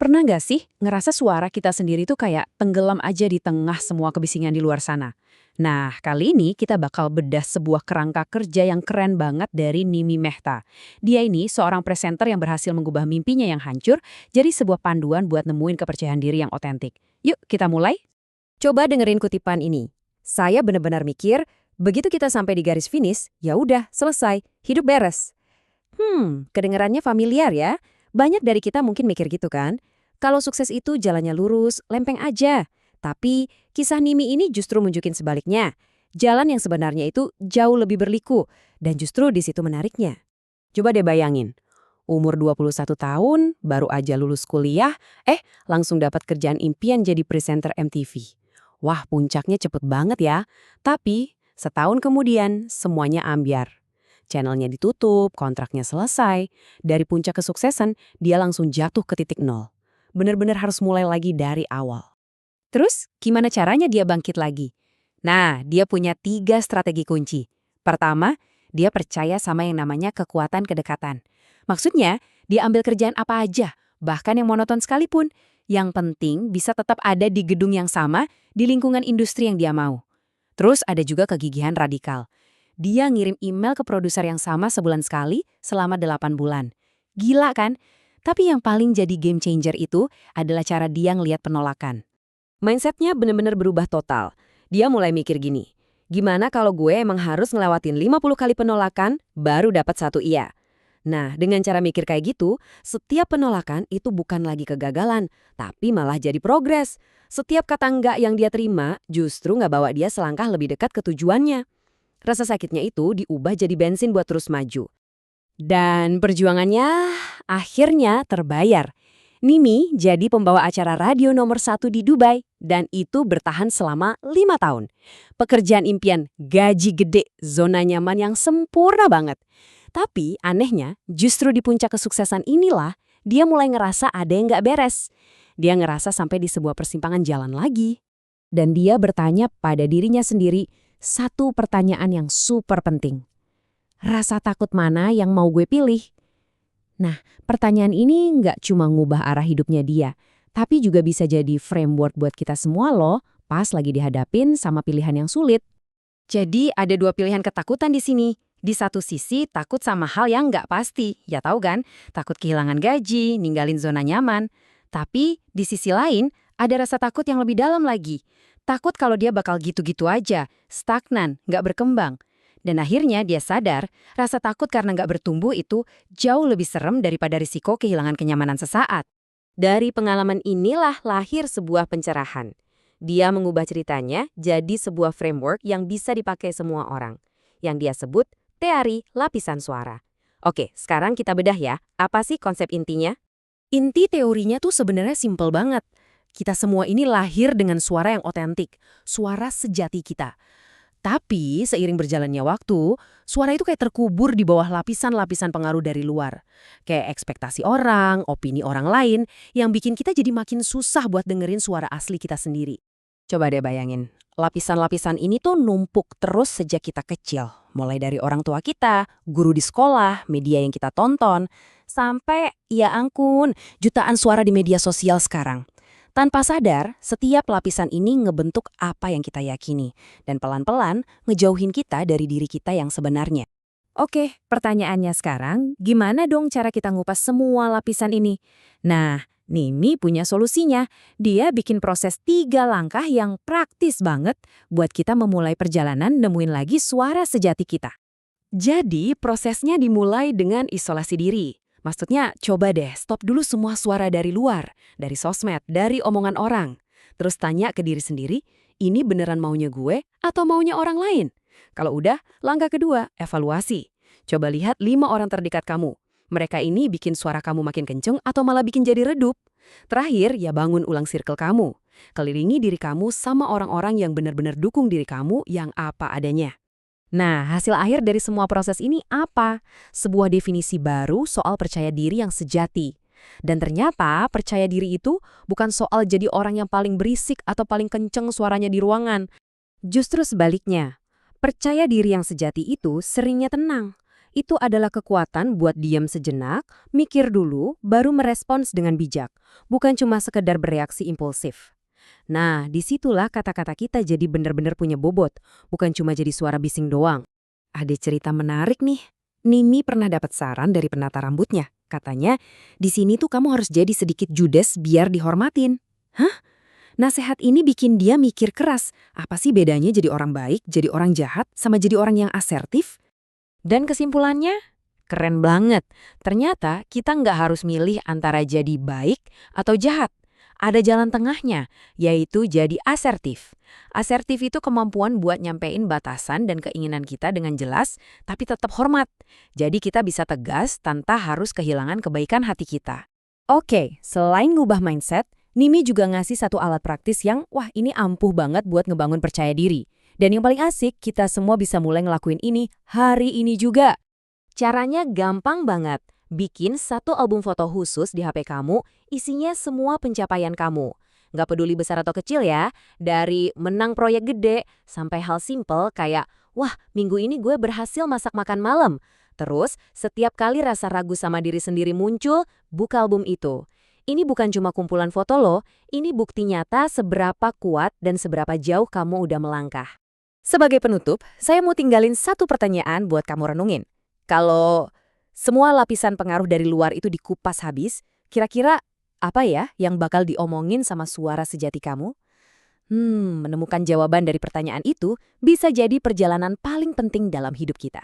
Pernah nggak sih ngerasa suara kita sendiri tuh kayak tenggelam aja di tengah semua kebisingan di luar sana? Nah, kali ini kita bakal bedah sebuah kerangka kerja yang keren banget dari Nimi Mehta. Dia ini seorang presenter yang berhasil mengubah mimpinya yang hancur jadi sebuah panduan buat nemuin kepercayaan diri yang otentik. Yuk, kita mulai. Coba dengerin kutipan ini. Saya benar-benar mikir, begitu kita sampai di garis finish, ya udah, selesai, hidup beres. Kedengarannya familiar ya? Banyak dari kita mungkin mikir gitu kan? Kalau sukses itu jalannya lurus, lempeng aja. Tapi kisah Nimi ini justru nunjukin sebaliknya. Jalan yang sebenarnya itu jauh lebih berliku, dan justru di situ menariknya. Coba deh bayangin, umur 21 tahun, baru aja lulus kuliah, langsung dapat kerjaan impian jadi presenter MTV. Wah, puncaknya cepet banget ya. Tapi, setahun kemudian, semuanya ambyar. Channelnya ditutup, kontraknya selesai. Dari puncak kesuksesan, dia langsung jatuh ke titik nol. Bener-bener harus mulai lagi dari awal. Terus, gimana caranya dia bangkit lagi? Nah, dia punya 3 strategi kunci. Pertama, dia percaya sama yang namanya kekuatan kedekatan. Maksudnya, dia ambil kerjaan apa aja, bahkan yang monoton sekalipun. Yang penting bisa tetap ada di gedung yang sama, di lingkungan industri yang dia mau. Terus ada juga kegigihan radikal. Dia ngirim email ke produser yang sama sebulan sekali selama 8 bulan. Gila kan? Tapi yang paling jadi game changer itu adalah cara dia ngelihat penolakan. Mindsetnya bener-bener berubah total. Dia mulai mikir gini, gimana kalau gue emang harus ngelewatin 50 kali penolakan, baru dapat satu iya? Nah, dengan cara mikir kayak gitu, setiap penolakan itu bukan lagi kegagalan, tapi malah jadi progres. Setiap kata enggak yang dia terima justru nggak bawa dia selangkah lebih dekat ke tujuannya. Rasa sakitnya itu diubah jadi bensin buat terus maju. Dan perjuangannya akhirnya terbayar. Nimi jadi pembawa acara radio nomor 1 di Dubai dan itu bertahan selama 5 tahun. Pekerjaan impian, gaji gede, zona nyaman yang sempurna banget. Tapi anehnya justru di puncak kesuksesan inilah dia mulai ngerasa ada yang nggak beres. Dia ngerasa sampai di sebuah persimpangan jalan lagi. Dan dia bertanya pada dirinya sendiri satu pertanyaan yang super penting. Rasa takut mana yang mau gue pilih? Nah, pertanyaan ini nggak cuma ngubah arah hidupnya dia, tapi juga bisa jadi framework buat kita semua loh, pas lagi dihadapin sama pilihan yang sulit. Jadi ada 2 pilihan ketakutan di sini. Di satu sisi takut sama hal yang nggak pasti, ya tahu kan? Takut kehilangan gaji, ninggalin zona nyaman. Tapi di sisi lain ada rasa takut yang lebih dalam lagi. Takut kalau dia bakal gitu-gitu aja, stagnan, nggak berkembang. Dan akhirnya dia sadar, rasa takut karena nggak bertumbuh itu jauh lebih serem daripada risiko kehilangan kenyamanan sesaat. Dari pengalaman inilah lahir sebuah pencerahan. Dia mengubah ceritanya jadi sebuah framework yang bisa dipakai semua orang. Yang dia sebut teori lapisan suara. Oke, sekarang kita bedah ya. Apa sih konsep intinya? Inti teorinya tuh sebenarnya simpel banget. Kita semua ini lahir dengan suara yang otentik, suara sejati kita. Tapi seiring berjalannya waktu, suara itu kayak terkubur di bawah lapisan-lapisan pengaruh dari luar. Kayak ekspektasi orang, opini orang lain, yang bikin kita jadi makin susah buat dengerin suara asli kita sendiri. Coba deh bayangin, lapisan-lapisan ini tuh numpuk terus sejak kita kecil. Mulai dari orang tua kita, guru di sekolah, media yang kita tonton, sampai, ya ampun, jutaan suara di media sosial sekarang. Tanpa sadar, setiap lapisan ini ngebentuk apa yang kita yakini, dan pelan-pelan ngejauhin kita dari diri kita yang sebenarnya. Oke, pertanyaannya sekarang, gimana dong cara kita ngupas semua lapisan ini? Nah, Nimi punya solusinya. Dia bikin proses 3 langkah yang praktis banget buat kita memulai perjalanan nemuin lagi suara sejati kita. Jadi, prosesnya dimulai dengan isolasi diri. Maksudnya, coba deh stop dulu semua suara dari luar, dari sosmed, dari omongan orang. Terus tanya ke diri sendiri, ini beneran maunya gue atau maunya orang lain? Kalau udah, langkah kedua, evaluasi. Coba lihat 5 orang terdekat kamu. Mereka ini bikin suara kamu makin kenceng atau malah bikin jadi redup. Terakhir, ya bangun ulang circle kamu. Kelilingi diri kamu sama orang-orang yang benar-benar dukung diri kamu yang apa adanya. Nah, hasil akhir dari semua proses ini apa? Sebuah definisi baru soal percaya diri yang sejati. Dan ternyata percaya diri itu bukan soal jadi orang yang paling berisik atau paling kenceng suaranya di ruangan. Justru sebaliknya, percaya diri yang sejati itu seringnya tenang. Itu adalah kekuatan buat diam sejenak, mikir dulu, baru merespons dengan bijak. Bukan cuma sekedar bereaksi impulsif. Nah, disitulah kata-kata kita jadi benar-benar punya bobot, bukan cuma jadi suara bising doang. Ada cerita menarik nih. Nimi pernah dapat saran dari penata rambutnya. Katanya, di sini tuh kamu harus jadi sedikit judes biar dihormatin. Hah? Nasehat ini bikin dia mikir keras. Apa sih bedanya jadi orang baik, jadi orang jahat, sama jadi orang yang asertif? Dan kesimpulannya, keren banget. Ternyata kita nggak harus milih antara jadi baik atau jahat. Ada jalan tengahnya, yaitu jadi asertif. Asertif itu kemampuan buat nyampein batasan dan keinginan kita dengan jelas, tapi tetap hormat. Jadi kita bisa tegas tanpa harus kehilangan kebaikan hati kita. Oke, selain ngubah mindset, Nimi juga ngasih satu alat praktis yang, wah ini ampuh banget buat ngebangun percaya diri. Dan yang paling asik, kita semua bisa mulai ngelakuin ini hari ini juga. Caranya gampang banget. Bikin satu album foto khusus di HP kamu, isinya semua pencapaian kamu. Nggak peduli besar atau kecil ya, dari menang proyek gede sampai hal simple kayak, wah minggu ini gue berhasil masak makan malam. Terus, setiap kali rasa ragu sama diri sendiri muncul, buka album itu. Ini bukan cuma kumpulan foto loh, ini bukti nyata seberapa kuat dan seberapa jauh kamu udah melangkah. Sebagai penutup, saya mau tinggalin satu pertanyaan buat kamu renungin. Kalau semua lapisan pengaruh dari luar itu dikupas habis, kira-kira apa ya yang bakal diomongin sama suara sejati kamu? Menemukan jawaban dari pertanyaan itu bisa jadi perjalanan paling penting dalam hidup kita.